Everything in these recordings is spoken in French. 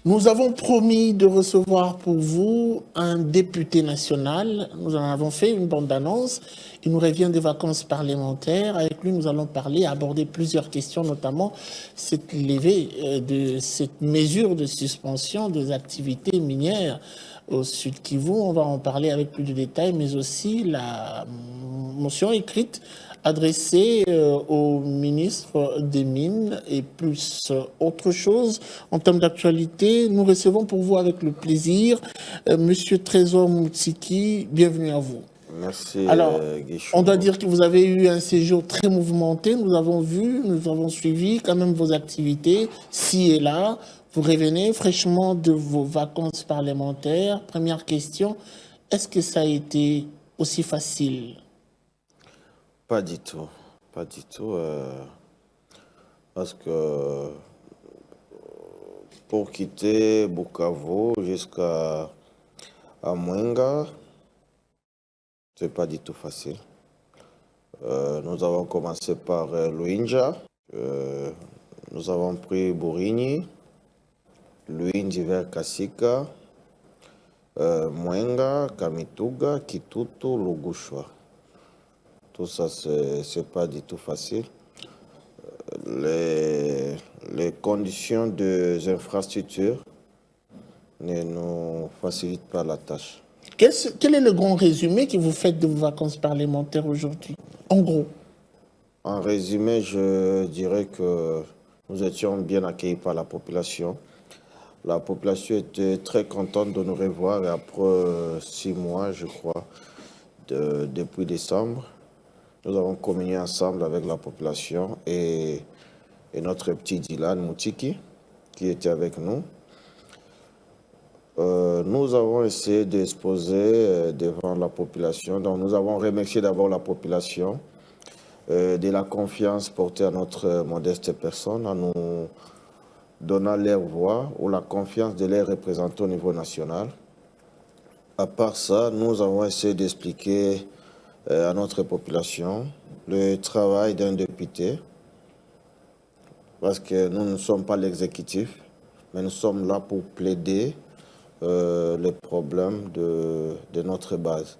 Nous avons promis de recevoir pour vous un député national. Nous en avons fait une bande-annonce. Il nous revient des vacances parlementaires. Avec lui, nous allons parler, aborder plusieurs questions, notamment cette levée de cette mesure de suspension des activités minières au Sud Kivu. On va en parler avec plus de détails, mais aussi la motion écrite adressée au ministre des Mines et plus autre chose. En termes d'actualité, nous recevons pour vous avec le plaisir Monsieur Trésor Moutsiki. Bienvenue à vous. Merci. Alors, Guichon. on doit dire que vous avez eu un séjour très mouvementé. Nous avons vu, nous avons suivi quand même vos activités, ci et là. Vous revenez fraîchement de vos vacances parlementaires. Première question, est-ce que ça a été aussi facile? Pas du tout. Pas du tout. Parce que pour quitter Bukavu jusqu'à Mwenga, c'est pas du tout facile. Nous avons commencé par Luinja. Nous avons pris Burini, Luinji vers Kasika, Mwenga, Kamituga, Kitutu, Lugushwa. Tout ça, c'est pas du tout facile. Les conditions des infrastructures ne nous facilitent pas la tâche. Quel est le grand résumé que vous faites de vos vacances parlementaires aujourd'hui? En gros. En résumé, je dirais que nous étions bien accueillis par la population. La population était très contente de nous revoir après 6 mois, je crois, depuis décembre. Nous avons communié ensemble avec la population et notre petit Dylan Moutiki qui était avec nous. Nous avons essayé d'exposer devant la population. Donc nous avons remercié d'abord la population de la confiance portée à notre modeste personne, en nous donnant leur voix ou la confiance de les représenter au niveau national. À part ça, nous avons essayé d'expliquer à notre population le travail d'un député, parce que nous ne sommes pas l'exécutif, mais nous sommes là pour plaider les problèmes de notre base.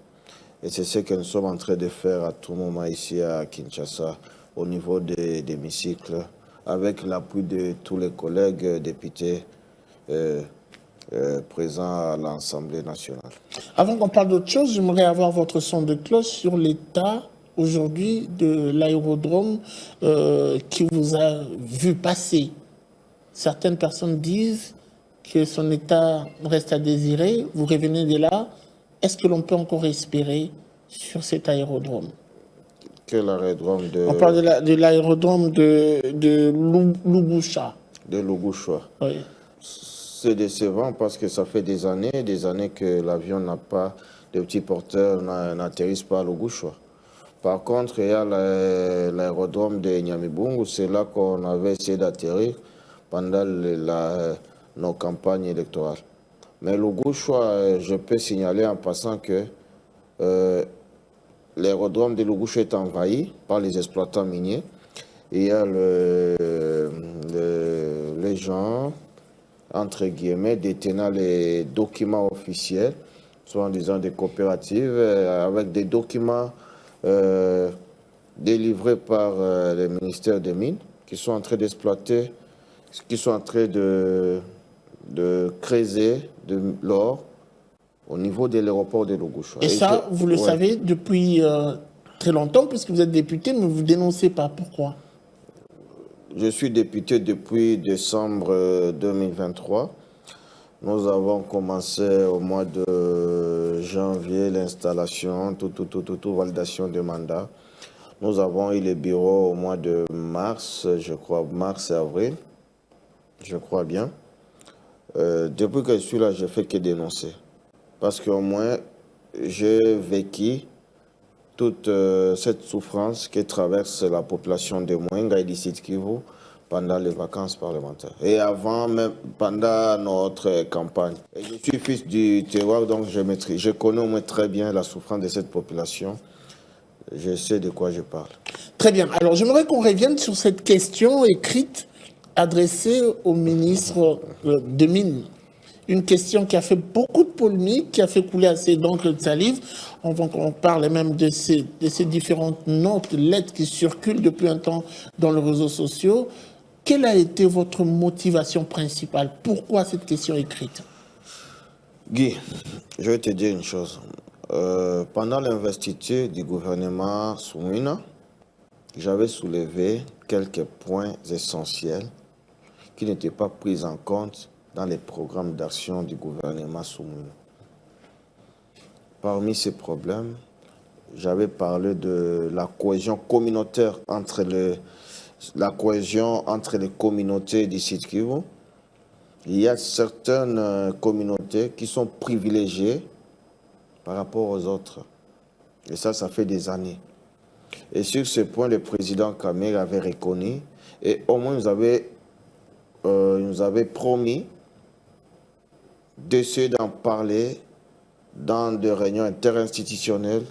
Et c'est ce que nous sommes en train de faire à tout moment ici à Kinshasa, au niveau des hémicycles, avec l'appui de tous les collègues députés présents à l'Assemblée nationale. Avant qu'on parle d'autre chose, j'aimerais avoir votre son de cloche sur l'état aujourd'hui de l'aérodrome qui vous a vu passer. Certaines personnes disent que son état reste à désirer. Vous revenez de là. Est-ce que l'on peut encore espérer sur cet aérodrome? Quel aérodrome de... On parle de l'aérodrome de Lubusha. De Lugushwa. Oui. C'est décevant parce que ça fait des années que l'avion n'a pas, de petits porteurs n'atterrissent pas à Lugushwa. Par contre, il y a l'aérodrome de Nyamibungu, c'est là qu'on avait essayé d'atterrir pendant nos campagnes électorales. Mais Lugushwa, je peux signaler en passant que l'aérodrome de Lugushwa est envahi par les exploitants miniers. Il y a les gens, entre guillemets, détenant les documents officiels, soit en disant des coopératives, avec des documents délivrés par le ministère des Mines, qui sont en train d'exploiter, qui sont en train de creuser de l'or au niveau de l'aéroport de Lugushwa. Et ça, vous le savez depuis très longtemps, puisque vous êtes député, mais vous ne dénoncez pas. Pourquoi? Je suis député depuis décembre 2023. Nous avons commencé au mois de janvier l'installation, tout, validation de mandat. Nous avons eu le bureau au mois de mars, je crois, mars et avril, je crois bien. Depuis que je suis là, je ne fais que dénoncer. Parce qu'au moins, j'ai vécu toute cette souffrance que traverse la population de Mwenga et du Sud Kivu pendant les vacances parlementaires. Et avant, même pendant notre campagne. Et je suis fils du terroir, donc je connais au moins très bien la souffrance de cette population. Je sais de quoi je parle. Très bien. Alors, j'aimerais qu'on revienne sur cette question écrite adressée au ministre des Mines. une question qui a fait beaucoup de polémiques, qui a fait couler assez d'encre de salive. On parle même de ces différentes notes, lettres qui circulent depuis un temps dans les réseaux sociaux. Quelle a été votre motivation principale? Pourquoi cette question écrite? Guy, je vais te dire une chose. Pendant l'investiture du gouvernement Soumina, j'avais soulevé quelques points essentiels qui n'étaient pas pris en compte dans les programmes d'action du gouvernement Soumina. Parmi ces problèmes, j'avais parlé de la cohésion communautaire entre les communautés du Sud Kivu. Il y a certaines communautés qui sont privilégiées par rapport aux autres. Et ça fait des années. Et sur ce point, le président Kamel avait reconnu et au moins nous avait promis d'essayer d'en parler dans des réunions interinstitutionnelles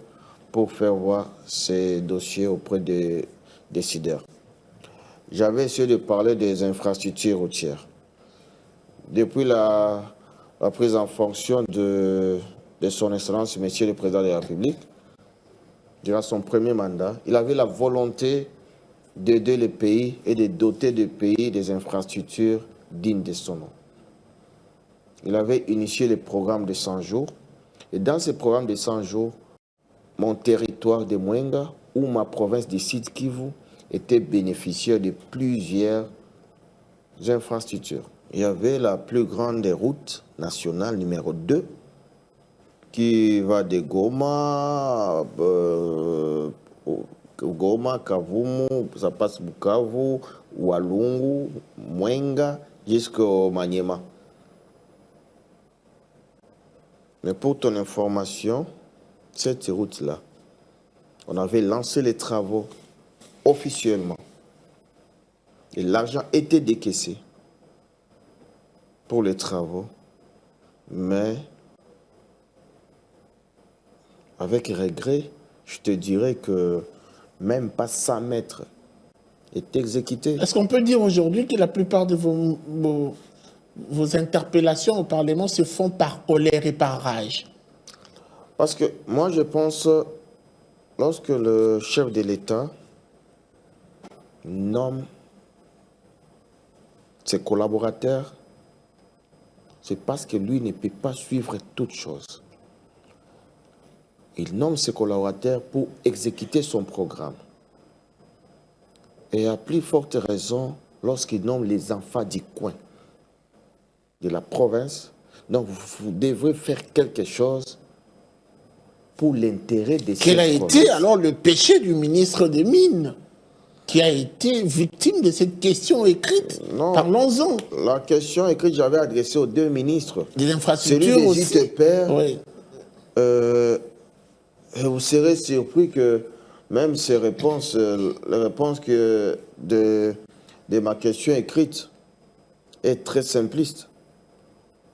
pour faire voir ces dossiers auprès des décideurs. J'avais essayé de parler des infrastructures routières. Depuis la prise en fonction de son Excellence, Monsieur le Président de la République, durant son premier mandat, il avait la volonté d'aider le pays et de doter le pays des infrastructures dignes de son nom. Il avait initié le programme de 100 jours. Et dans ce programme de 100 jours, mon territoire de Mwenga, ou ma province du Sud Kivu, était bénéficiaire de plusieurs infrastructures. Il y avait la plus grande route nationale numéro 2 qui va de Goma, Kavumu, ça passe Bukavu, Walungu, Mwenga, jusqu'au Maniema. Mais pour ton information, cette route-là, on avait lancé les travaux officiellement. Et l'argent était décaissé pour les travaux, mais avec regret, je te dirais que même pas 100 mètres est exécuté. Est-ce qu'on peut dire aujourd'hui que la plupart de vos interpellations au Parlement se font par colère et par rage? Parce que moi, je pense, lorsque le chef de l'État nomme ses collaborateurs, c'est parce que lui ne peut pas suivre toutes choses. Il nomme ses collaborateurs pour exécuter son programme. Et à plus forte raison, lorsqu'il nomme les enfants du coin, de la province, donc vous devrez faire quelque chose pour l'intérêt de cette province. Quel a été alors le péché du ministre des Mines qui a été victime de cette question écrite? Non, parlons-en. La question écrite, j'avais adressée aux deux ministres. Des infrastructures celui des aussi. ITPR, Oui. Vous serez surpris que même ces réponses, les réponses de ma question écrite est très simpliste.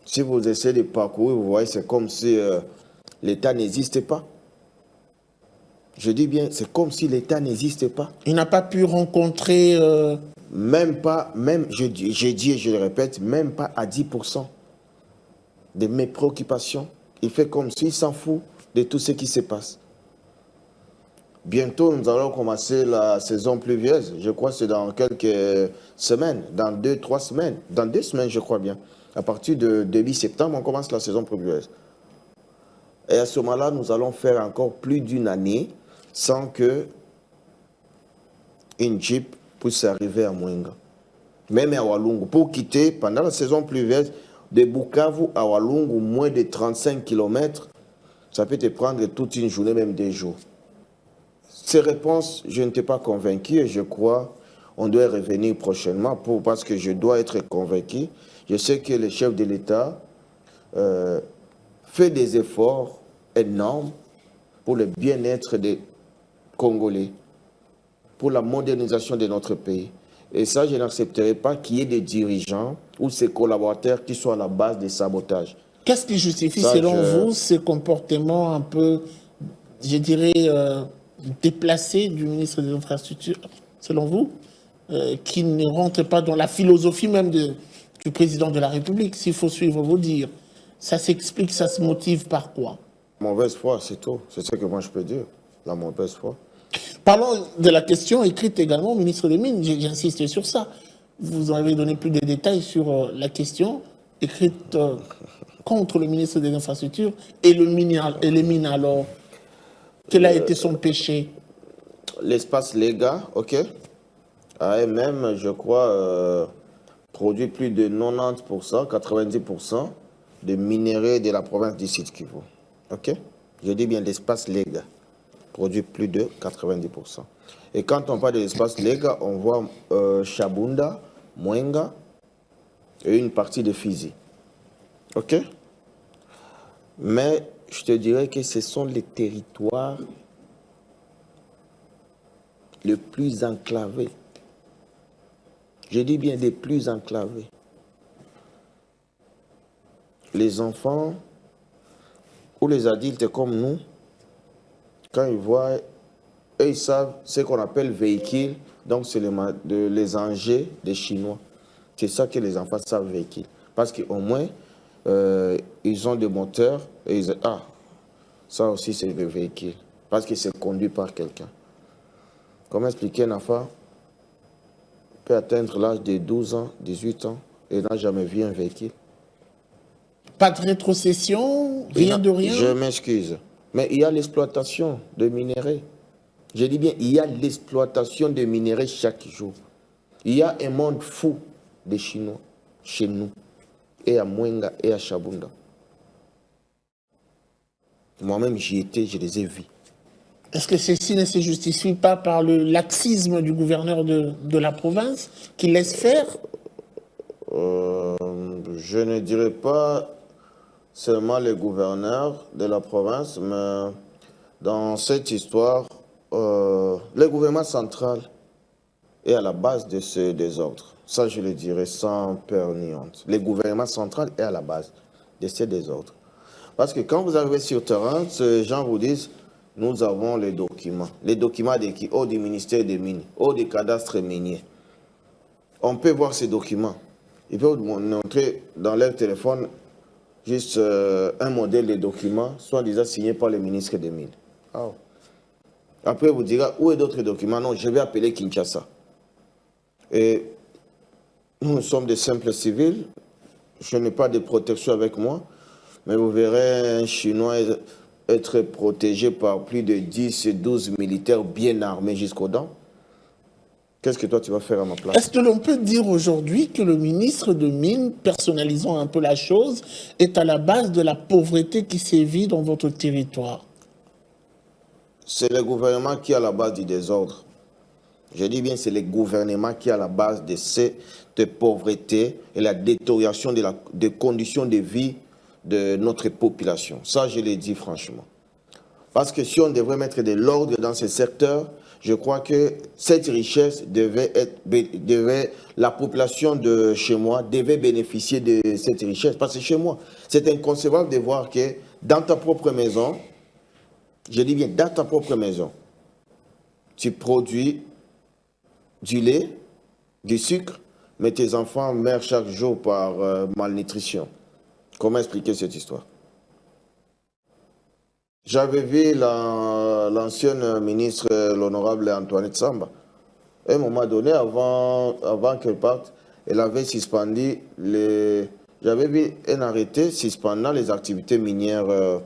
Si vous essayez de parcourir, vous voyez, c'est comme si l'État n'existait pas. Je dis bien, c'est comme si l'État n'existait pas. Il n'a pas pu rencontrer... Même pas, j'ai dit et je le répète, même pas à 10% de mes préoccupations. Il fait comme s'il s'en fout de tout ce qui se passe. Bientôt, nous allons commencer la saison pluvieuse. Je crois que c'est dans quelques semaines, dans 2-3 semaines. Dans 2 semaines, je crois bien. À partir de début septembre, on commence la saison pluvieuse. Et à ce moment-là, nous allons faire encore plus d'une année sans que une Jeep puisse arriver à Mwenga. Même à Walungu. Pour quitter, pendant la saison pluvieuse, de Bukavu à Walungu, moins de 35 km, ça peut te prendre toute une journée, même 2 jours. Ces réponses, je ne t'ai pas convaincu et je crois qu'on doit revenir prochainement parce que je dois être convaincu. Je sais que le chef de l'État fait des efforts énormes pour le bien-être des Congolais, pour la modernisation de notre pays. Et ça, je n'accepterai pas qu'il y ait des dirigeants ou ses collaborateurs qui soient à la base des sabotages. Qu'est-ce qui justifie, selon vous, ces comportements un peu, je dirais, déplacés du ministre des Infrastructures, selon vous, qui ne rentrent pas dans la philosophie même du du président de la République, s'il faut suivre vos dires. Ça s'explique, ça se motive par quoi? Mauvaise foi, c'est tout. C'est ce que moi je peux dire. La mauvaise foi. Parlons de la question écrite également au ministre des Mines, j'insiste sur ça. Vous avez donné plus de détails sur la question écrite contre le ministre des Infrastructures et les mines alors. Quel a été son péché? L'espace légal, ok, a elle-même, je crois, produit plus de 90%, 90% de minerais de la province du Sud Kivu. Ok? Je dis bien l'espace légal produit plus de 90%. Et quand on parle de l'espace légal, on voit Chabunda, Mwenga et une partie de Fizi. Ok? Mais je te dirais que ce sont les territoires les plus enclavés. Je dis bien les plus enclavés. Les enfants ou les adultes comme nous, quand ils voient, eux, ils savent ce qu'on appelle véhicule, donc c'est les engins des Chinois. C'est ça que les enfants savent véhicule. Parce qu'au moins, ils ont des moteurs et ils disent, ah, ça aussi c'est le véhicule. Parce que c'est conduit par quelqu'un. Comment expliquer un enfant peut atteindre l'âge de 12 ans, 18 ans et n'a jamais vu un véhicule? Pas de rétrocession, rien de rien? Je m'excuse. Mais il y a l'exploitation de minerais. Je dis bien, il y a l'exploitation de minerais chaque jour. Il y a un monde fou des Chinois chez nous, et à Mwenga et à Chabunda. Moi-même, j'y étais, je les ai vus. Est-ce que ceci ne se justifie pas par le laxisme du gouverneur de la province qui laisse faire? Je ne dirais pas seulement les gouverneurs de la province, mais dans cette histoire, le gouvernement central est à la base de ce désordre. Ça, je le dirais sans peur ni honte. Le gouvernement central est à la base de ces désordres. Parce que quand vous arrivez sur terrain, ces gens vous disent, nous avons les documents. Les documents de qui? Du ministère des Mines, des cadastres miniers. On peut voir ces documents. Ils peuvent vous montrer dans leur téléphone juste un modèle de document, soit déjà signé par le ministre des Mines. Oh. Après, vous direz, où est d'autres documents? Non, je vais appeler Kinshasa. Et nous sommes des simples civils. Je n'ai pas de protection avec moi. Mais vous verrez un Chinois être protégé par plus de 10 et 12 militaires bien armés jusqu'aux dents. Qu'est-ce que toi tu vas faire à ma place? Est-ce que l'on peut dire aujourd'hui que le ministre de Mines, personnalisant un peu la chose, est à la base de la pauvreté qui sévit dans votre territoire? C'est le gouvernement qui est à la base du désordre. Je dis bien, c'est le gouvernement qui est à la base de cette pauvreté et la détérioration des conditions de vie de notre population. Ça, je l'ai dit franchement. Parce que si on devrait mettre de l'ordre dans ce secteur, je crois que cette richesse la population de chez moi devait bénéficier de cette richesse. Parce que chez moi, c'est inconcevable de voir que dans ta propre maison, je dis bien dans ta propre maison, tu produis du lait, du sucre, mais tes enfants meurent chaque jour par malnutrition. Comment expliquer cette histoire? J'avais vu l'ancienne ministre, l'honorable Antoinette Samba. À un moment donné, avant qu'elle parte, elle avait suspendu j'avais vu un arrêté suspendant les activités minières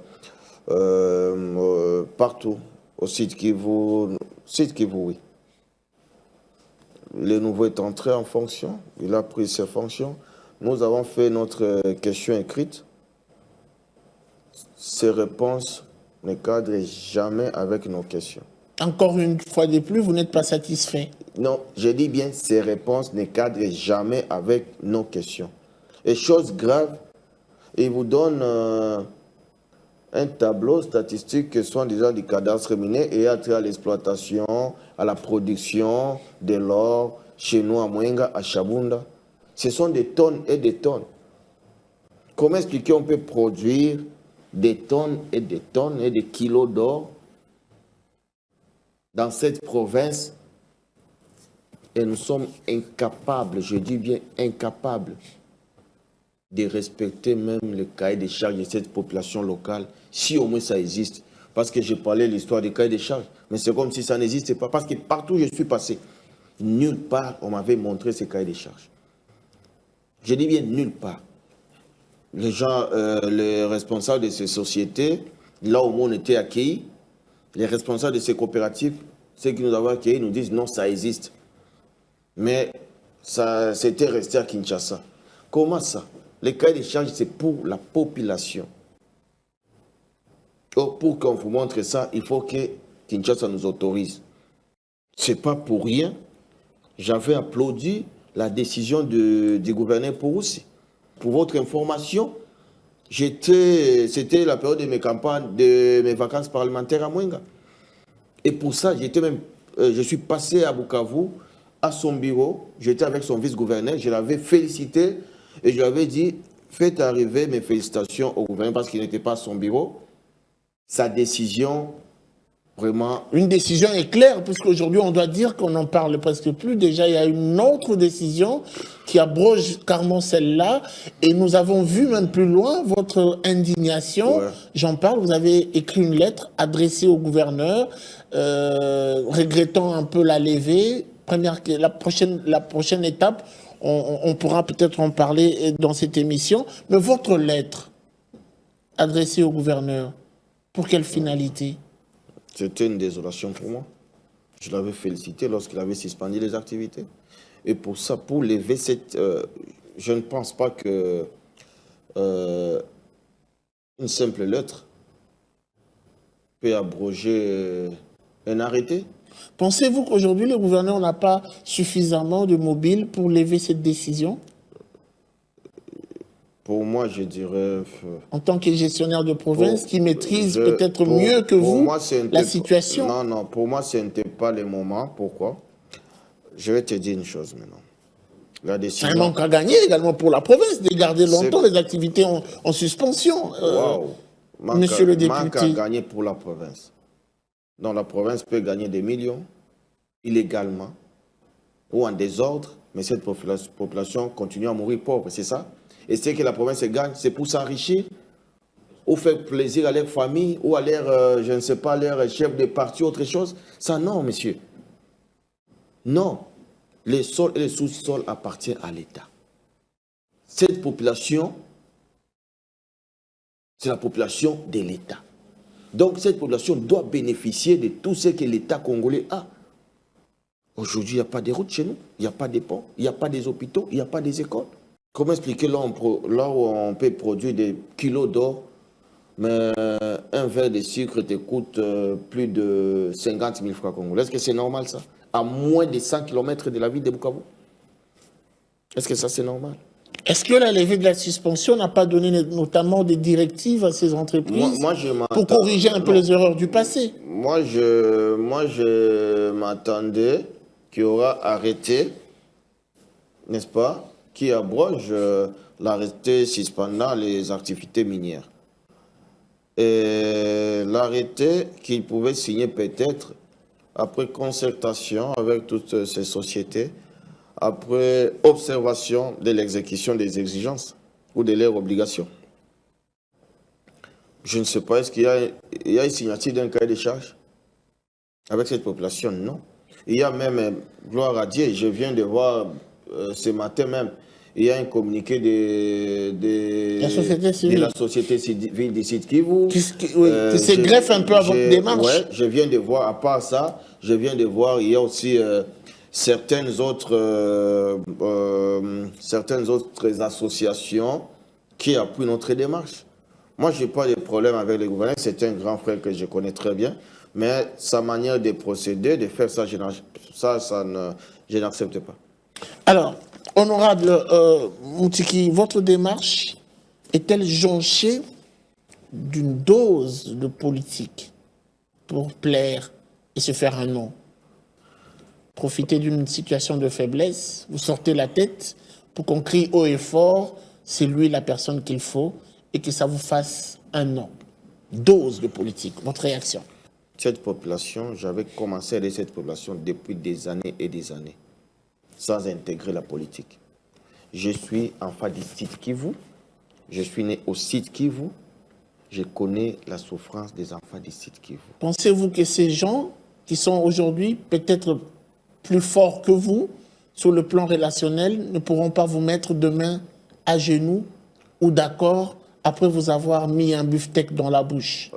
partout, au Sud Kivu, oui. Le nouveau est entré en fonction, il a pris ses fonctions. Nous avons fait notre question écrite. Ces réponses ne cadrent jamais avec nos questions. Encore une fois de plus, vous n'êtes pas satisfait? Non, je dis bien, ces réponses ne cadrent jamais avec nos questions. Et chose grave, ils vous donnent un tableau statistique que sont déjà du cadastre minier et à l'exploitation, à la production de l'or, chez nous à Mwenga, à Chabunda. Ce sont des tonnes et des tonnes. Comment expliquer qu'on peut produire des tonnes et des kilos d'or dans cette province et nous sommes incapables, je dis bien incapables, de respecter même le cahier des charges de cette population locale, si au moins ça existe. Parce que j'ai parlé de l'histoire du cahier des charges, mais c'est comme si ça n'existait pas. Parce que partout où je suis passé, nulle part on m'avait montré ce cahier des charges. Je dis bien nulle part. Les gens, les responsables de ces sociétés, là où on était accueillis, les responsables de ces coopératives, ceux qui nous avaient accueillis nous disent non, ça existe. Mais ça c'était resté à Kinshasa. Comment ça? Les cahiers des charges, c'est pour la population. Or, pour qu'on vous montre ça, il faut que Kinshasa nous autorise. Ce n'est pas pour rien. J'avais applaudi la décision du gouverneur Pouroussi. Pour votre information, c'était la période de mes campagnes, de mes vacances parlementaires à Mwenga. Et pour ça, je suis passé à Bukavu, à son bureau. J'étais avec son vice-gouverneur. Je l'avais félicité et je lui avais dit, faites arriver mes félicitations au gouverneur parce qu'il n'était pas à son bureau. Sa décision, vraiment... Une décision est claire, puisqu'aujourd'hui, on doit dire qu'on n'en parle presque plus. Déjà, il y a une autre décision qui abroge carrément celle-là. Et nous avons vu même plus loin votre indignation. Ouais. J'en parle, vous avez écrit une lettre adressée au gouverneur, regrettant un peu la levée. La prochaine étape, on pourra peut-être en parler dans cette émission. Mais votre lettre adressée au gouverneur, pour quelle finalité? C'était une désolation pour moi. Je l'avais félicité lorsqu'il avait suspendu les activités. Et pour ça, pour lever cette... je ne pense pas que une simple lettre peut abroger un arrêté. Pensez-vous qu'aujourd'hui, le gouverneur n'a pas suffisamment de mobiles pour lever cette décision? Pour moi, je dirais... En tant que gestionnaire de province, qui maîtrise peut-être mieux que vous la situation. Non, pour moi, ce n'était pas le moment. Pourquoi? Je vais te dire une chose maintenant. La décision... C'est un manque à gagner également pour la province de garder longtemps les activités en suspension. Monsieur le député. Manque à gagner pour la province. Donc la province peut gagner des millions illégalement ou en désordre, mais cette population continue à mourir pauvre, c'est ça? Et ce que la province gagne, c'est pour s'enrichir ou faire plaisir à leur famille ou à leur, je ne sais pas, leur chef de parti, autre chose. Ça, non, monsieur. Non. Les sols et les sous-sols appartiennent à l'État. Cette population, c'est la population de l'État. Donc, cette population doit bénéficier de tout ce que l'État congolais a. Aujourd'hui, il n'y a pas de routes chez nous, il n'y a pas de ponts, il n'y a pas des hôpitaux, il n'y a pas des écoles. Comment expliquer là où on peut produire des kilos d'or, mais un verre de sucre te coûte plus de 50 000 francs congolais? Est-ce que c'est normal ça? À moins de 100 km de la ville de Bukavu? Est-ce que ça c'est normal? Est-ce que la levée de la suspension n'a pas donné notamment des directives à ces entreprises pour corriger un peu les erreurs du passé? Moi, je m'attendais qu'il y aura arrêté, n'est-ce pas, qui abroge l'arrêté suspendant les activités minières. Et l'arrêté qu'il pouvait signer peut-être après concertation avec toutes ces sociétés, après observation de l'exécution des exigences ou de leurs obligations. Je ne sais pas, est-ce qu'il y a une signature d'un cahier de charges avec cette population? Non. Il y a même, gloire à Dieu, je viens de voir ce matin même, il y a un communiqué de la société civile du Sud Kivu. Qui se greffe un peu à votre démarche. Oui, je viens de voir, à part ça, je viens de voir, il y a aussi certaines autres associations qui appuient notre démarche. Moi, je n'ai pas de problème avec le gouverneur, c'est un grand frère que je connais très bien, mais sa manière de procéder, de faire ça, je n'accepte pas. Alors, honorable Moutiki, votre démarche est-elle jonchée d'une dose de politique pour plaire et se faire un nom? Profiter d'une situation de faiblesse, vous sortez la tête pour qu'on crie haut et fort, c'est lui la personne qu'il faut, et que ça vous fasse un nom. Dose de politique, votre réaction? Cette population, j'avais commencé à aider cette population depuis des années et des années, sans intégrer la politique. Je suis enfant du Sud Kivu, Je suis né au Sud Kivu. Je connais la souffrance des enfants du Sud Kivu. Pensez-vous que ces gens qui sont aujourd'hui peut-être plus forts que vous sur le plan relationnel ne pourront pas vous mettre demain à genoux ou d'accord après vous avoir mis un beefsteak dans la bouche?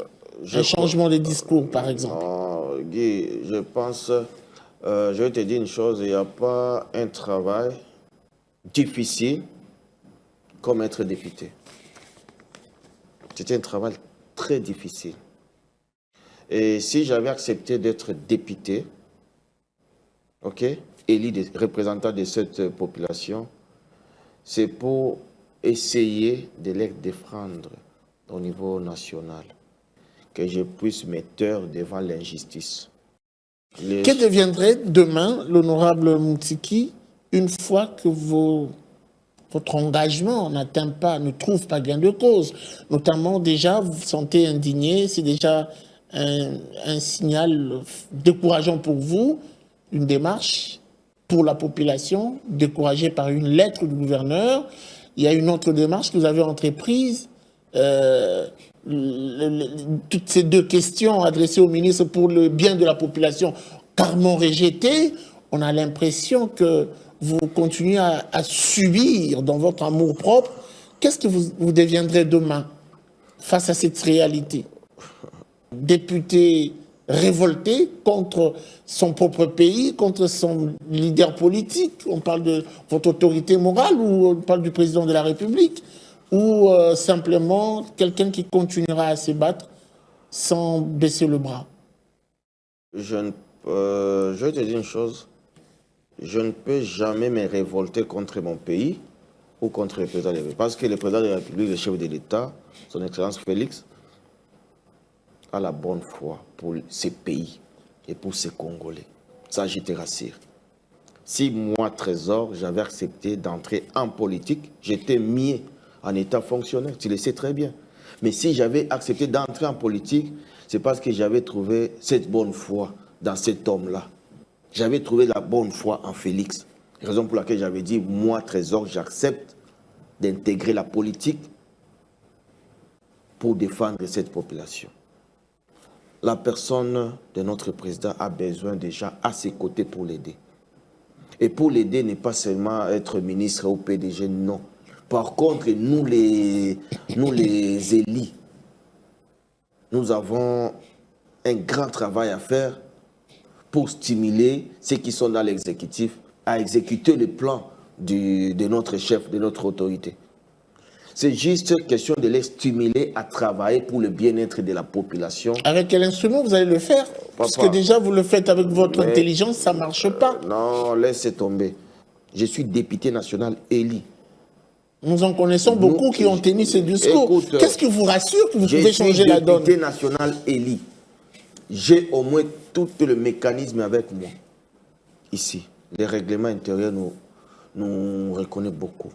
Un changement de discours, par exemple. Non, Guy, je pense, je vais te dire une chose, il n'y a pas un travail difficile comme être député. C'était un travail très difficile. Et si j'avais accepté d'être député, ok, élu des représentants de cette population, c'est pour essayer de les défendre au niveau national, que je puisse me taire devant l'injustice. Que deviendrait demain l'honorable Moutiki une fois que votre engagement n'atteint pas, ne trouve pas gain de cause? Notamment, déjà, vous vous sentez indigné, c'est déjà un signal décourageant pour vous, une démarche pour la population, découragée par une lettre du gouverneur. Il y a une autre démarche que vous avez entreprise. Toutes ces deux questions adressées au ministre pour le bien de la population, carrément rejetées, on a l'impression que vous continuez à subir dans votre amour-propre. Qu'est-ce que vous deviendrez demain face à cette réalité? Député révolté contre son propre pays, contre son leader politique, on parle de votre autorité morale ou on parle du président de la République, ou simplement quelqu'un qui continuera à se battre sans baisser le bras? Je vais te dire une chose, je ne peux jamais me révolter contre mon pays ou contre le président de la République. Parce que le président de la République, le chef de l'État, son Excellence Félix, a la bonne foi pour ces pays et pour ces Congolais. Ça, je te rassure. Si moi, Trésor, j'avais accepté d'entrer en politique, j'étais mieux en état fonctionnaire, tu le sais très bien. Mais si j'avais accepté d'entrer en politique, c'est parce que j'avais trouvé cette bonne foi dans cet homme-là. J'avais trouvé la bonne foi en Félix. Raison pour laquelle j'avais dit, moi, Trésor, j'accepte d'intégrer la politique pour défendre cette population. La personne de notre président a besoin déjà à ses côtés pour l'aider. Et pour l'aider, n'est pas seulement être ministre ou PDG, non. Par contre, nous les élus, nous avons un grand travail à faire pour stimuler ceux qui sont dans l'exécutif à exécuter le plan de notre chef, de notre autorité. C'est juste question de les stimuler à travailler pour le bien-être de la population. Avec quel instrument vous allez le faire? Parce que déjà, vous le faites avec votre intelligence, ça ne marche pas. Non, laissez tomber. Je suis député national élu. Nous en connaissons beaucoup qui ont tenu ce discours. Qu'est-ce qui vous rassure que vous pouvez changer la donne? Je suis député national élu. J'ai au moins tout le mécanisme avec moi. Ici, les règlements intérieurs nous reconnaissent beaucoup.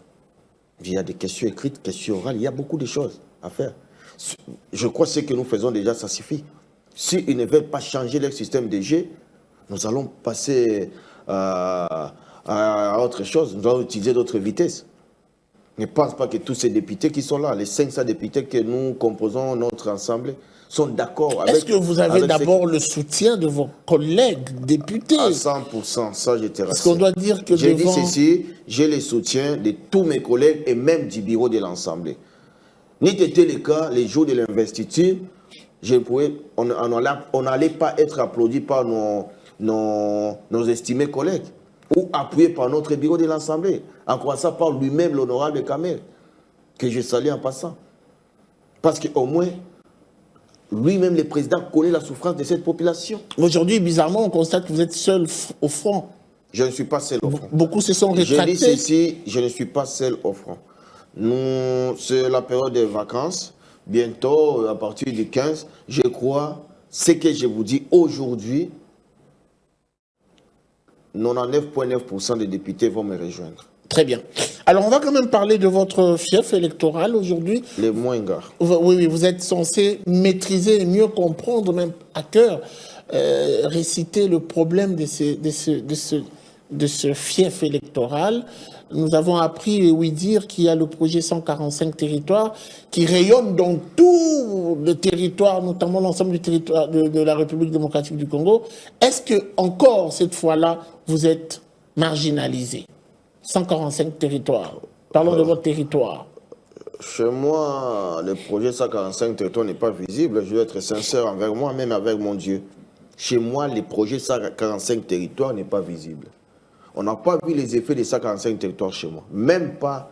Il y a des questions écrites, questions orales, il y a beaucoup de choses à faire. Je crois que ce que nous faisons déjà, ça suffit. S'ils ne veulent pas changer leur système de jeu, nous allons passer à autre chose. Nous allons utiliser d'autres vitesses. Ne pense pas que tous ces députés qui sont là, les 500 députés que nous composons notre assemblée, sont d'accord avec... Est-ce que vous avez d'abord le soutien de vos collègues députés? À 100%, ça je te rassure. Parce qu'on doit dire que j'ai dit ceci, j'ai le soutien de tous mes collègues et même du bureau de l'Assemblée. N'était le cas, les jours de l'investiture, on n'allait pas être applaudi par nos estimés collègues ou appuyé par notre bureau de l'Assemblée, en commençant par lui-même, l'honorable Kamel, que je salue en passant. Parce qu'au moins, lui-même, le président, connaît la souffrance de cette population. Aujourd'hui, bizarrement, on constate que vous êtes seul au front. Je ne suis pas seul au front. Beaucoup se sont rétractés. Je dis ceci, je ne suis pas seul au front. C'est la période des vacances. Bientôt, à partir du 15, je crois, ce que je vous dis aujourd'hui, 99,9% des députés vont me rejoindre. Très bien. Alors, on va quand même parler de votre fief électoral aujourd'hui. Les Mwenga. Oui, vous êtes censé maîtriser et mieux comprendre, même à cœur, réciter le problème de de ce fief électoral. Nous avons appris, oui dire, qu'il y a le projet 145 territoires qui rayonne dans tout le territoire, notamment l'ensemble du territoire de la République démocratique du Congo. Est-ce que, encore cette fois-là, vous êtes marginalisé? 145 territoires. Parlons de votre territoire. Chez moi, le projet 145 territoires n'est pas visible. Je vais être sincère envers moi, même avec mon Dieu. Chez moi, le projet 145 territoires n'est pas visible. On n'a pas vu les effets des 145 territoires chez moi. Même pas...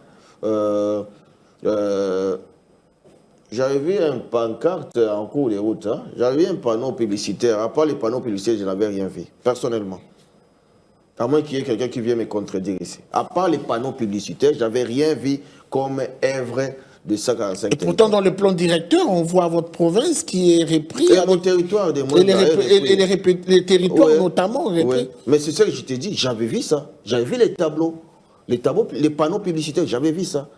j'avais vu un pancarte en cours de route. Hein. J'avais vu un panneau publicitaire. À part les panneaux publicitaires, je n'avais rien vu, personnellement. À moins qu'il y ait quelqu'un qui vienne me contredire ici. À part les panneaux publicitaires, je n'avais rien vu comme œuvre de 145 Et pourtant, dans le plan directeur, on voit votre province qui est repris. Et nos territoires des les territoires notamment repris. Ouais. Mais c'est ça que je t'ai dit, j'avais vu ça. J'avais vu les tableaux, les panneaux publicitaires, j'avais vu ça.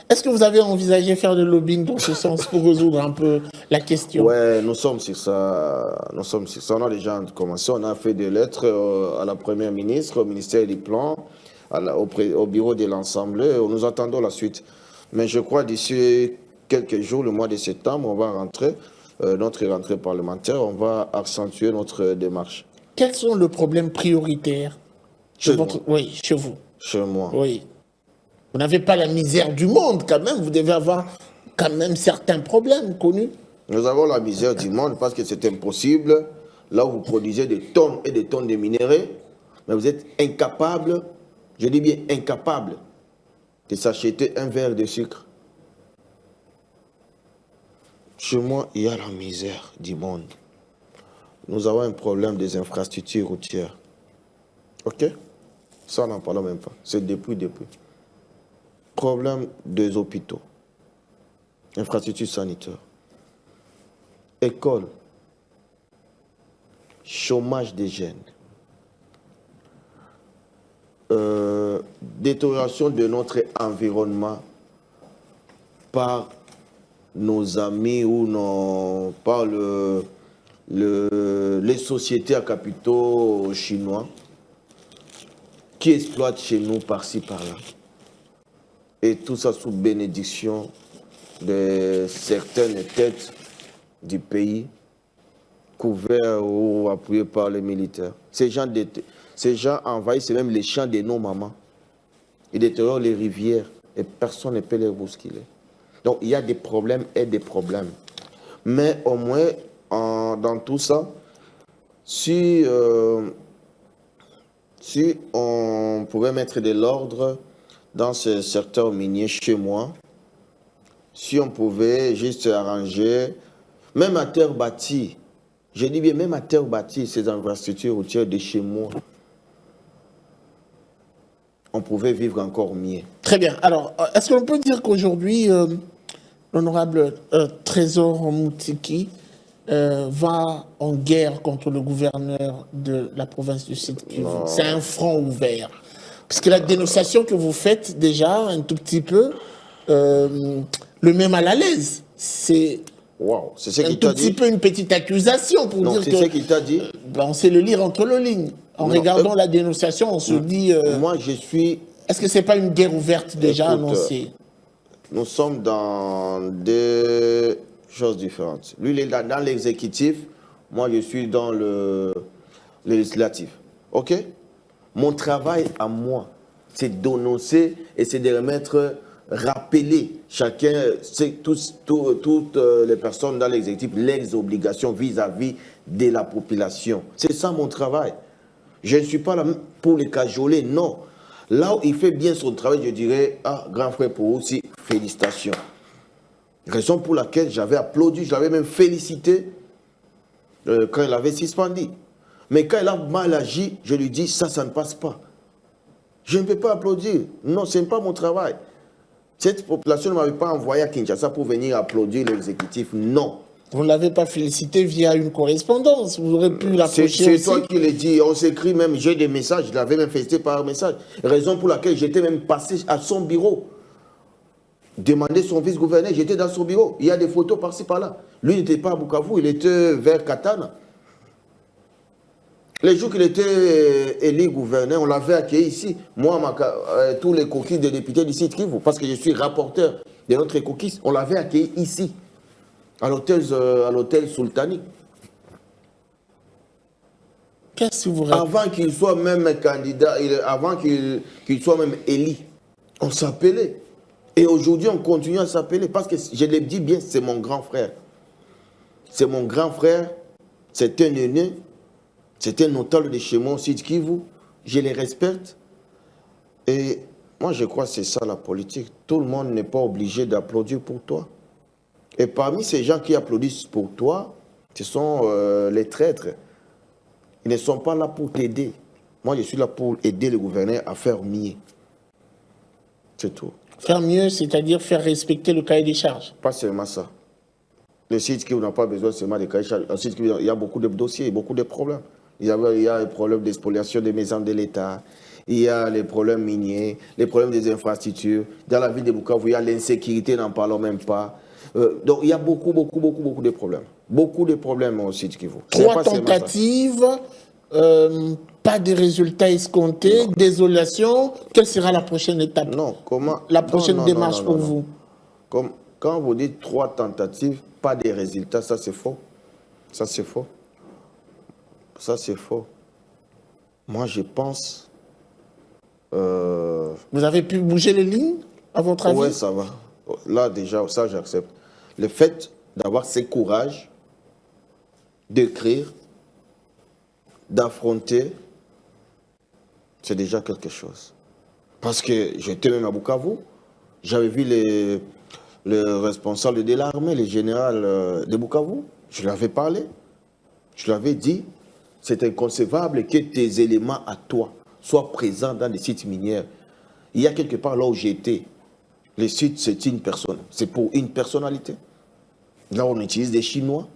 Est-ce que vous avez envisagé faire de lobbying dans ce sens pour résoudre un peu la question? Ouais, nous sommes sur ça. Nous sommes sur ça. On a déjà commencé. On a fait des lettres à la première ministre, au ministère du Plan, au bureau de l'Assemblée. Nous attendons la suite. Mais je crois d'ici quelques jours, le mois de septembre, on va rentrer, notre rentrée parlementaire, on va accentuer notre démarche. Quels sont les problèmes prioritaires chez moi? Oui, chez vous. Chez moi. Oui. Vous n'avez pas la misère du monde quand même, vous devez avoir quand même certains problèmes connus. Nous avons la misère du monde parce que c'est impossible. Là où vous produisez des tonnes et des tonnes de minéraux, mais vous êtes incapable, je dis bien incapable, de s'acheter un verre de sucre. Chez moi, il y a la misère du monde. Nous avons un problème des infrastructures routières. OK? Ça, n'en parlons même pas. C'est depuis. Problème des hôpitaux. Infrastructures sanitaires. École. Chômage des jeunes. Détérioration de notre environnement par nos amis ou par les sociétés à capitaux chinois qui exploitent chez nous par-ci, par-là. Et tout ça sous bénédiction de certaines têtes du pays couverts ou appuyés par les militaires. Ces gens envahissent même les champs de nos mamans. Ils détériorent les rivières et personne ne peut les bousculer. Donc il y a des problèmes et des problèmes. Mais au moins, dans tout ça, si on pouvait mettre de l'ordre dans ce secteur minier chez moi, si on pouvait juste arranger, même à terre bâtie, je dis bien même à terre bâtie, ces infrastructures routières de chez moi, on pouvait vivre encore mieux. Très bien. Alors, est-ce qu'on peut dire qu'aujourd'hui, l'honorable Trésor Moutiki va en guerre contre le gouverneur de la province du Sud-Kivu? C'est un front ouvert. Parce que la dénonciation que vous faites déjà, un tout petit peu, le met mal à l'aise. C'est un tout petit peu une petite accusation pour dire que... c'est ce qu'il t'a dit. On sait le lire entre les lignes. En regardant la dénonciation, on se dit... moi, je suis... Est-ce que ce n'est pas une guerre ouverte déjà annoncée? Nous sommes dans deux choses différentes. Lui, il est dans l'exécutif. Moi, je suis dans le législatif. OK? Mon travail à moi, c'est d'énoncer et c'est de remettre, rappeler chacun, toutes les personnes dans l'exécutif, les obligations vis-à-vis de la population. C'est ça mon travail. Je ne suis pas là pour les cajoler, non. Là où il fait bien son travail, je dirais, grand frère pour vous aussi, félicitations. Raison pour laquelle j'avais applaudi, je l'avais même félicité quand il avait suspendu. Mais quand il a mal agi, je lui dis, ça ne passe pas. Je ne peux pas applaudir. Non, ce n'est pas mon travail. Cette population ne m'avait pas envoyé à Kinshasa pour venir applaudir l'exécutif. Non. Vous ne l'avez pas félicité via une correspondance. Vous aurez pu l'approcher aussi. C'est toi qui l'as dit. On s'écrit même, j'ai des messages. Je l'avais même félicité par message. Raison pour laquelle j'étais même passé à son bureau. Demander son vice-gouverneur. J'étais dans son bureau. Il y a des photos par-ci, par-là. Lui n'était pas à Bukavu, il était vers Katana. Les jours qu'il était élu gouverneur, on l'avait accueilli ici. Moi, tous les coquilles des députés d'ici, parce que je suis rapporteur de notre coquille, on l'avait accueilli ici, à l'hôtel Sultani. Qu'est-ce que vous Avant qu'il soit même candidat, avant qu'il soit même élu, on s'appelait. Et aujourd'hui, on continue à s'appeler parce que, je le dis bien, c'est mon grand frère. C'est mon grand frère, c'est un aîné, c'est un notable de chez moi aussi, de Kivu. Je les respecte. Et moi, je crois que c'est ça la politique. Tout le monde n'est pas obligé d'applaudir pour toi. Et parmi ces gens qui applaudissent pour toi, ce sont les traîtres. Ils ne sont pas là pour t'aider. Moi, je suis là pour aider le gouverneur à faire mieux. C'est tout. Faire mieux, c'est-à-dire faire respecter le cahier des charges. Pas seulement ça. Le site qui n'a pas besoin seulement de cahier des charges. Le site il y a beaucoup de dossiers, beaucoup de problèmes. Il y a les problèmes d'expoliation des maisons de l'État. Il y a les problèmes miniers, les problèmes des infrastructures. Dans la ville de Bukavu, il y a l'insécurité, n'en parlons même pas. Donc, il y a beaucoup de problèmes. Beaucoup de problèmes au site Kivu. 3 tentatives, pas de résultats escomptés, désolation. Quelle sera la prochaine étape? Non, comment? La prochaine démarche pour vous? Quand vous dites 3 tentatives, pas de résultats, ça c'est faux. Ça c'est faux. Ça c'est faux. Moi je pense... Vous avez pu bouger les lignes, à votre avis? Oui, ça va. Là déjà, ça j'accepte. Le fait d'avoir ce courage d'écrire, d'affronter, c'est déjà quelque chose. Parce que j'étais même à Bukavu, j'avais vu le responsable de l'armée, le général de Bukavu, je lui avais parlé, je lui avais dit, c'est inconcevable que tes éléments à toi soient présents dans les sites miniers. Il y a quelque part là où j'étais, les sites c'est une personne, c'est pour une personnalité. Là on utilise des Chinois.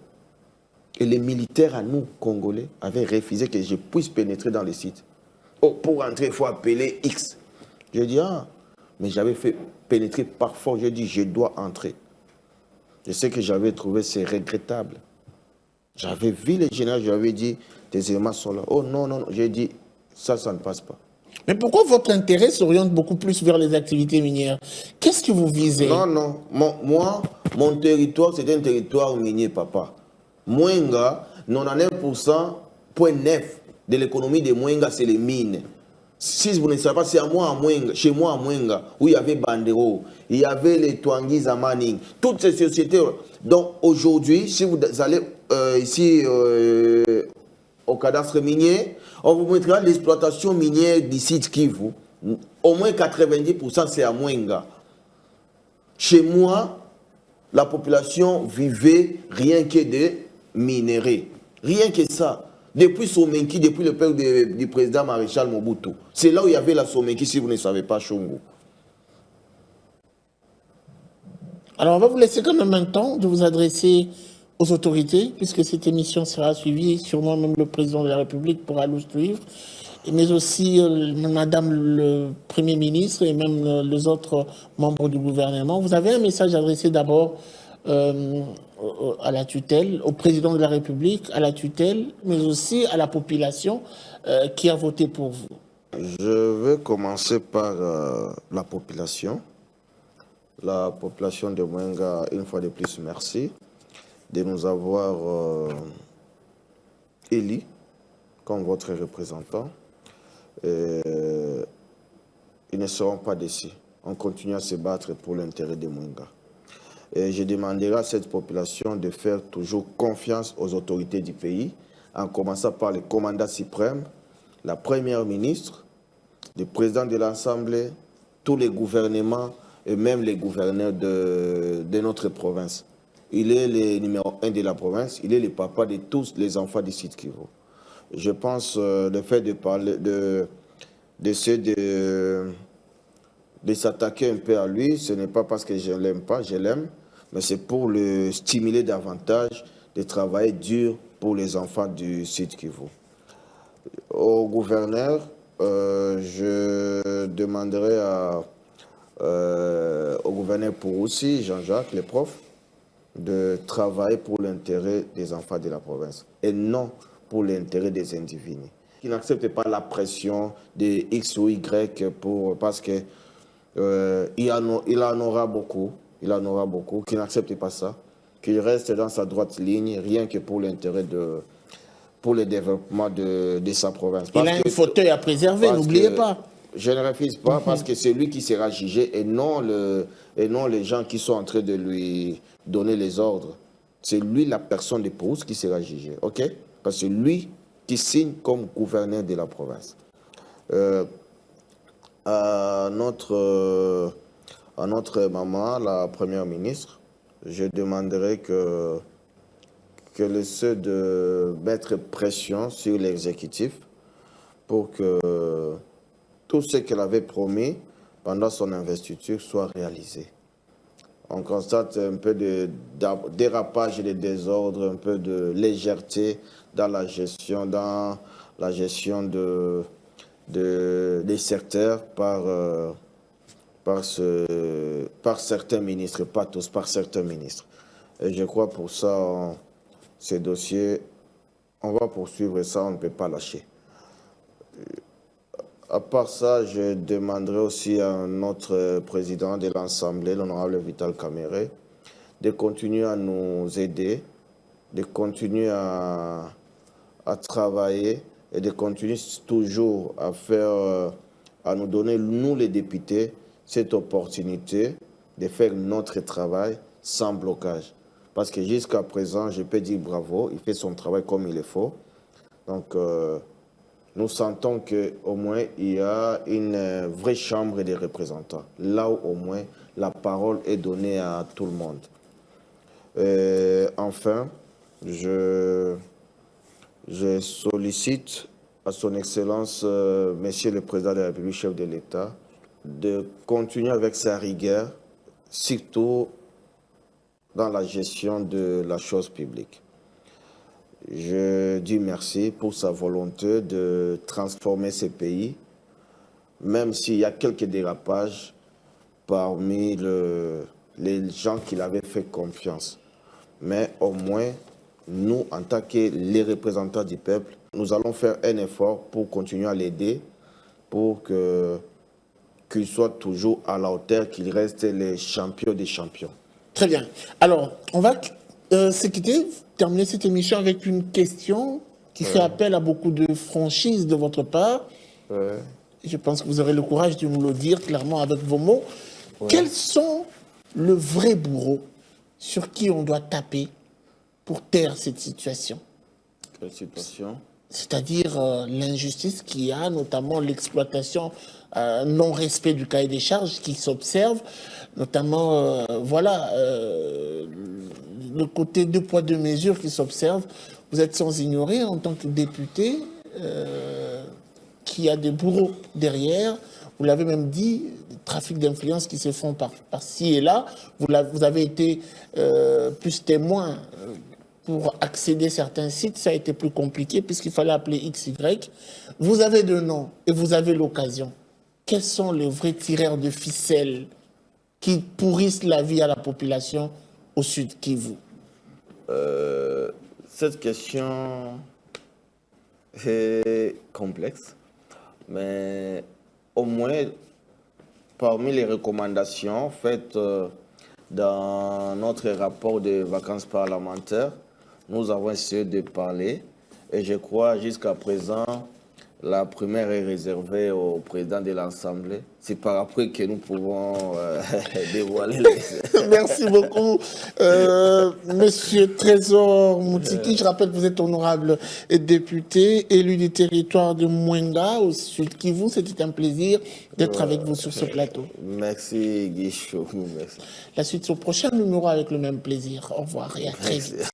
Et les militaires à nous, Congolais, avaient refusé que je puisse pénétrer dans les sites. Oh, pour entrer, il faut appeler X. J'ai dit, ah, mais j'avais fait pénétrer par force. J'ai dit, je dois entrer. Et ce que j'avais trouvé, c'est regrettable. J'avais vu les généraux, j'avais dit, tes éléments sont là. Oh non, non, j'ai dit, ça ne passe pas. Mais pourquoi votre intérêt s'oriente beaucoup plus vers les activités minières? Qu'est-ce que vous visez? Non, non. Mon territoire, c'est un territoire minier, papa. Mwenga, 99,9% de l'économie de Mwenga, c'est les mines. Si vous ne savez pas, c'est à moi à Mwenga, chez moi à Mwenga, où il y avait Bandero, il y avait les Twangis à Manning, toutes ces sociétés. Donc aujourd'hui, si vous allez ici au cadastre minier, on vous montrera l'exploitation minière d'ici de Kivu. Au moins 90% c'est à Mwenga. Chez moi, la population vivait rien que de minerais. Rien que ça. Depuis Somenki, depuis le père du président Maréchal Mobutu. C'est là où il y avait la Somenki, si vous ne savez pas, Chongo. Alors, on va vous laisser quand même un temps de vous adresser aux autorités, puisque cette émission sera suivie, sûrement même le président de la République pourra nous suivre, mais aussi Madame le Premier ministre et même les autres membres du gouvernement. Vous avez un message adressé d'abord à la tutelle, au président de la République, à la tutelle, mais aussi à la population qui a voté pour vous. Je vais commencer par la population. La population de Mwenga, une fois de plus, merci de nous avoir élus comme votre représentant. Ils ne seront pas déçus. On continue à se battre pour l'intérêt de Mwenga. Et je demanderai à cette population de faire toujours confiance aux autorités du pays, en commençant par le commandant suprême, la première ministre, le président de l'Assemblée, tous les gouvernements et même les gouverneurs de notre province. Il est le numéro 1 de la province, il est le papa de tous les enfants du site Kivu. Je pense le fait de parler, d'essayer de s'attaquer un peu à lui, ce n'est pas parce que je ne l'aime pas, je l'aime, mais c'est pour le stimuler davantage de travailler dur pour les enfants du site Kivu. Au gouverneur, je demanderai au gouverneur pour aussi, Jean-Jacques, les profs, de travailler pour l'intérêt des enfants de la province et non pour l'intérêt des individus. Qui n'acceptent pas la pression de X ou Y parce que il en aura beaucoup, qui n'acceptent pas ça, qui reste dans sa droite ligne, rien que pour l'intérêt pour le développement de sa province. Il a un fauteuil à préserver, n'oubliez pas. Je ne refuse pas parce que c'est lui qui sera jugé et non les gens qui sont en train de lui donner les ordres. C'est lui, la personne d'épouse, qui sera jugée, ok? Parce que c'est lui qui signe comme gouverneur de la province. À notre maman, la première ministre, je demanderai qu'elle essaie de mettre pression sur l'exécutif pour que tout ce qu'elle avait promis pendant son investiture soit réalisé. On constate un peu de dérapage et de désordre, un peu de légèreté dans la gestion des secteurs par certains ministres, pas tous, par certains ministres. Et je crois pour ça, ces dossiers, on va poursuivre ça, on ne peut pas lâcher. À part ça, je demanderai aussi à notre président de l'Assemblée, l'honorable Vital Kamerhe, de continuer à nous aider, de continuer à travailler et de continuer toujours à nous donner, nous les députés, cette opportunité de faire notre travail sans blocage. Parce que jusqu'à présent, je peux dire bravo, il fait son travail comme il le faut. Donc, nous sentons qu'au moins, il y a une vraie chambre des représentants, là où au moins la parole est donnée à tout le monde. Et enfin, je sollicite à son Excellence, Monsieur le Président de la République, chef de l'État, de continuer avec sa rigueur, surtout dans la gestion de la chose publique. Je dis merci pour sa volonté de transformer ce pays, même s'il y a quelques dérapages parmi les gens qui l'avaient fait confiance. Mais au moins, nous, en tant que les représentants du peuple, nous allons faire un effort pour continuer à l'aider, pour qu'il soit toujours à la hauteur, qu'il reste les champions des champions. Très bien. Alors, on va se quitter, terminer cette émission avec une question qui fait appel à beaucoup de franchise de votre part. Je pense que vous aurez le courage de nous le dire clairement avec vos mots. Quels sont le vrai bourreau sur qui on doit taper pour taire cette situation? Quelle situation? C'est-à-dire l'injustice qu'il y a, notamment l'exploitation, non-respect du cahier des charges qui s'observe, notamment, le côté 2 poids 2 mesures qui s'observe. Vous êtes sans ignorer, en tant que député, qu'il y a des bourreaux derrière. Vous l'avez même dit, des trafics d'influence qui se font par-ci et là. Vous avez été plus témoin pour accéder à certains sites. Ça a été plus compliqué puisqu'il fallait appeler XY. Vous avez de nom et vous avez l'occasion. Quels sont les vrais tireurs de ficelles qui pourrissent la vie à la population au Sud Kivu? Cette question est complexe, mais au moins, parmi les recommandations faites dans notre rapport de vacances parlementaires, nous avons essayé de parler et je crois jusqu'à présent, la première est réservée au président de l'Assemblée. C'est par après que nous pouvons dévoiler les... Merci beaucoup, Monsieur Trésor Moutiki. Je rappelle que vous êtes honorable député, élu du territoire de Mwenga, au Sud Kivu. C'était un plaisir d'être avec vous sur ce plateau. Merci, Guichot. Merci. La suite au prochain numéro avec le même plaisir. Au revoir et à très vite.